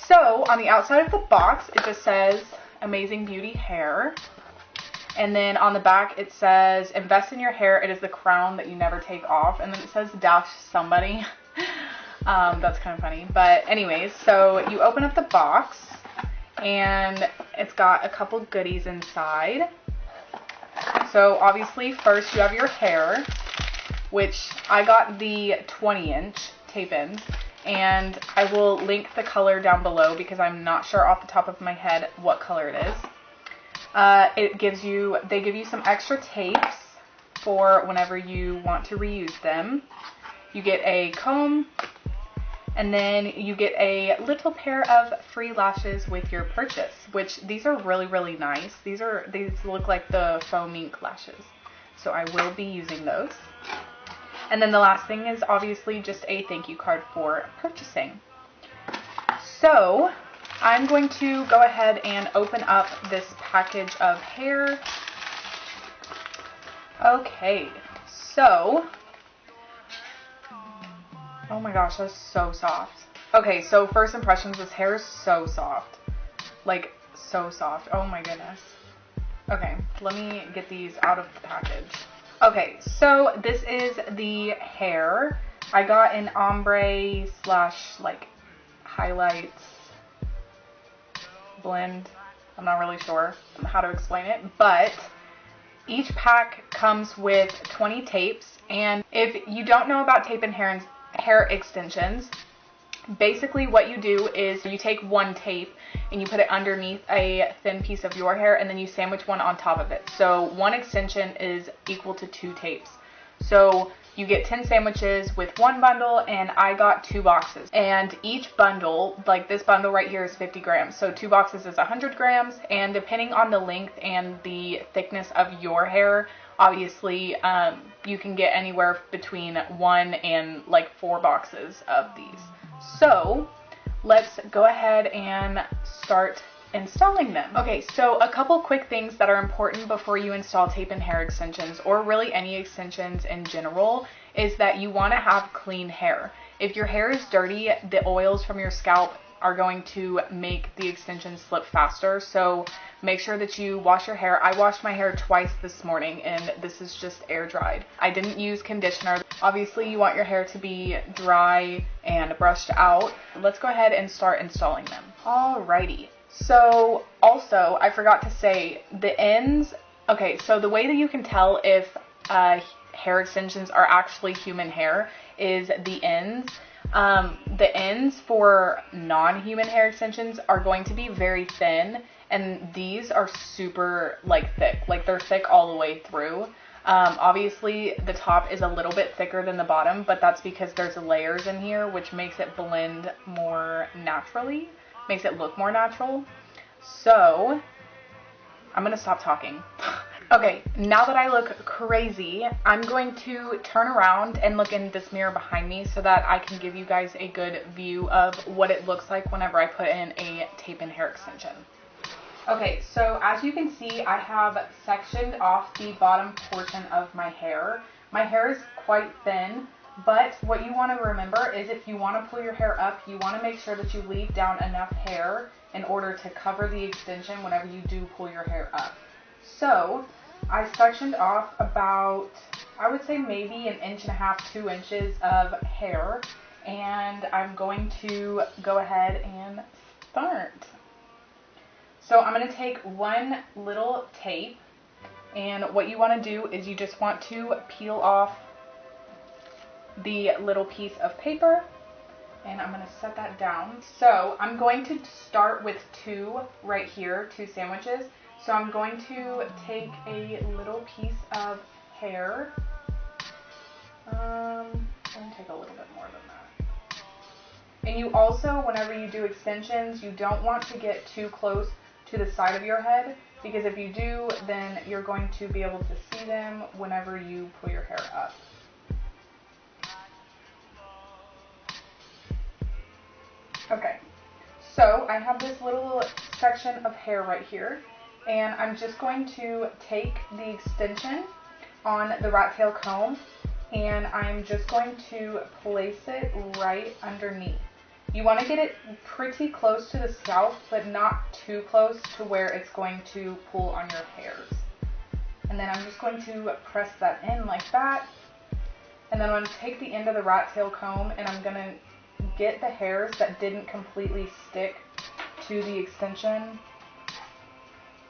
So on the outside of the box, it just says Amazing Beauty Hair. And then on the back, it says, invest in your hair. It is the crown that you never take off. And then it says dash somebody. That's kind of funny. But anyways, so you open up the box and it's got a couple goodies inside. So obviously first you have your hair, which I got the 20-inch tape-ins. And I will link the color down below because I'm not sure off the top of my head what color it is. They give you some extra tapes for whenever you want to reuse them. You get a comb, and then you get a little pair of free lashes with your purchase, which these are really, really nice. These look like the faux mink lashes. So I will be using those. And then the last thing is obviously just a thank you card for purchasing. So I'm going to go ahead and open up this package of hair. Okay, so, oh my gosh, that's so soft. Okay, so first impressions, this hair is so soft. Like, so soft. Oh my goodness. Okay, let me get these out of the package. Okay, so this is the hair. I got an ombre slash like highlights blend. I'm not really sure how to explain it, but each pack comes with 20 tapes. And if you don't know about tape and hair extensions, basically what you do is you take one tape and you put it underneath a thin piece of your hair, and then you sandwich one on top of it. So one extension is equal to 2 tapes. So you get 10 sandwiches with one bundle, and I got 2 boxes. And each bundle, like this bundle right here, is 50 grams. So 2 boxes is 100 grams. And depending on the length and the thickness of your hair, obviously you can get anywhere between 1 and like 4 boxes of these. So let's go ahead and start installing them. Okay, so a couple quick things that are important before you install tape and hair extensions, or really any extensions in general, is that you want to have clean hair. If your hair is dirty, the oils from your scalp are going to make the extensions slip faster. So make sure that you wash your hair. I washed my hair twice this morning, and this is just air dried. I didn't use conditioner. Obviously you want your hair to be dry and brushed out. Let's go ahead and start installing them. Alrighty. So also I forgot to say the ends. Okay, so the way that you can tell if hair extensions are actually human hair is the ends. The ends for non-human hair extensions are going to be very thin, and these are super like thick, like they're thick all the way through. Obviously the top is a little bit thicker than the bottom, but that's because there's layers in here, which makes it blend more naturally, makes it look more natural. So I'm gonna stop talking. Okay, now that I look crazy, I'm going to turn around and look in this mirror behind me so that I can give you guys a good view of what it looks like whenever I put in a tape and hair extension. Okay, so as you can see, I have sectioned off the bottom portion of my hair. My hair is quite thin, but what you want to remember is if you want to pull your hair up, you want to make sure that you leave down enough hair in order to cover the extension whenever you do pull your hair up. So I sectioned off about, I would say maybe 1.5 inches, 2 inches of hair, and I'm going to go ahead and start. So I'm going to take one little tape, and what you want to do is you just want to peel off the little piece of paper, and I'm going to set that down. So I'm going to start with 2 right here, 2 sandwiches. So I'm going to take a little piece of hair. I'm going to take a little bit more than that. And you also, whenever you do extensions, you don't want to get too close to the side of your head, because if you do, then you're going to be able to see them whenever you pull your hair up. Okay, so I have this little section of hair right here, and I'm just going to take the extension on the rat tail comb, and I'm just going to place it right underneath. You want to get it pretty close to the scalp, but not too close to where it's going to pull on your hairs. And then I'm just going to press that in like that. And then I'm going to take the end of the rat tail comb and I'm going to get the hairs that didn't completely stick to the extension.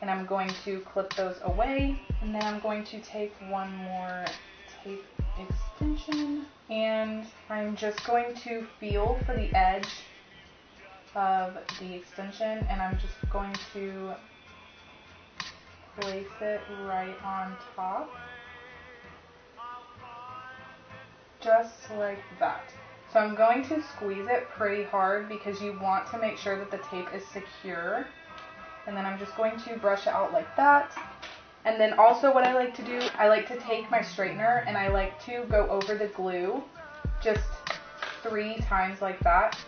And I'm going to clip those away. And then I'm going to take one more tape extension. And I'm just going to feel for the edge of the extension. And I'm just going to place it right on top. Just like that. So I'm going to squeeze it pretty hard because you want to make sure that the tape is secure. And then I'm just going to brush it out like that. And then also what I like to do, I like to take my straightener and I like to go over the glue just 3 times like that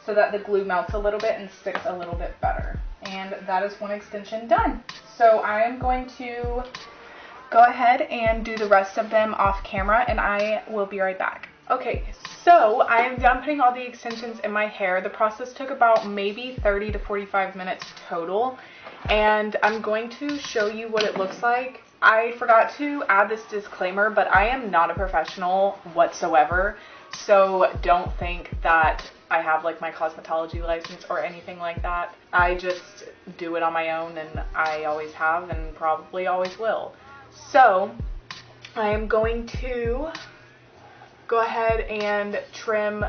so that the glue melts a little bit and sticks a little bit better. And that is one extension done. So I am going to go ahead and do the rest of them off camera and I will be right back. Okay, so I am done putting all the extensions in my hair. The process took about maybe 30 to 45 minutes total. And I'm going to show you what it looks like. I forgot to add this disclaimer, but I am not a professional whatsoever. So don't think that I have like my cosmetology license or anything like that. I just do it on my own and I always have and probably always will. So I am going to go ahead and trim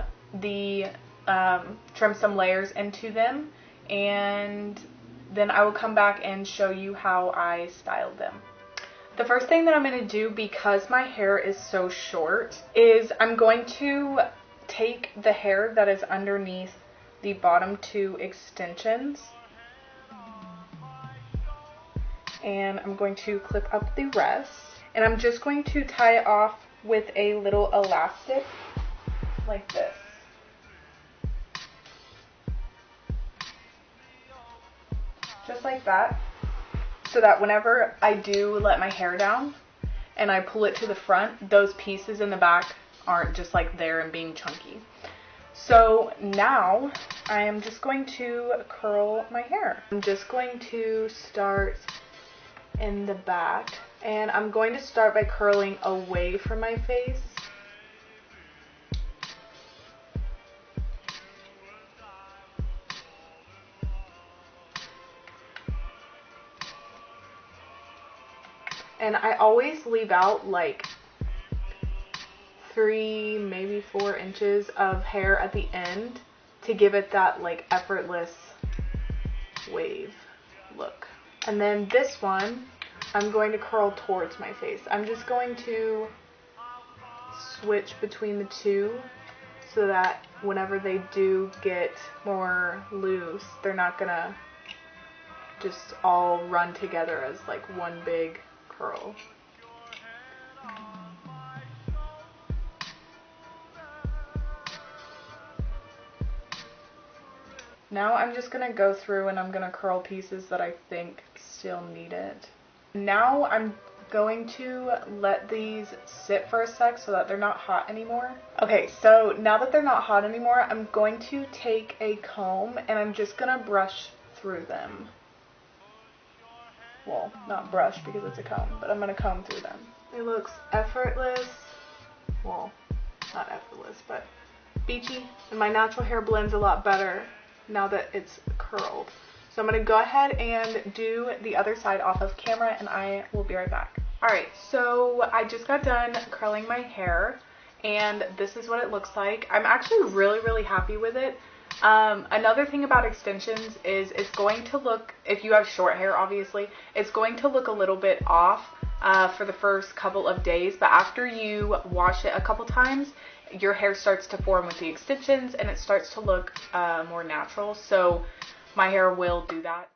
some layers into them, and then I will come back and show you how I styled them. The first thing that I'm going to do, because my hair is so short, is I'm going to take the hair that is underneath the bottom 2 extensions and I'm going to clip up the rest, and I'm just going to tie it off with a little elastic like this. Just like that, so that whenever I do let my hair down and I pull it to the front, those pieces in the back aren't just like there and being chunky. So now I am just going to curl my hair. I'm just going to start in the back, and I'm going to start by curling away from my face. And I always leave out like 3, maybe 4 inches of hair at the end to give it that like effortless wave look. And then this one, I'm going to curl towards my face. I'm just going to switch between the 2 so that whenever they do get more loose, they're not gonna just all run together as like one big curl. Now I'm just going to go through and I'm going to curl pieces that I think still need it. Now I'm going to let these sit for a sec so that they're not hot anymore. Okay, so now that they're not hot anymore, I'm going to take a comb and I'm just going to brush through them. Well, not brush because it's a comb, but I'm going to comb through them. It looks effortless. Well, not effortless, but beachy. And my natural hair blends a lot better now that it's curled. So I'm going to go ahead and do the other side off of camera and I will be right back. Alright, so I just got done curling my hair and this is what it looks like. I'm actually really happy with it. Another thing about extensions is it's going to look, if you have short hair obviously, it's going to look a little bit off for the first couple of days, but after you wash it a couple times, your hair starts to form with the extensions and it starts to look more natural. So my hair will do that.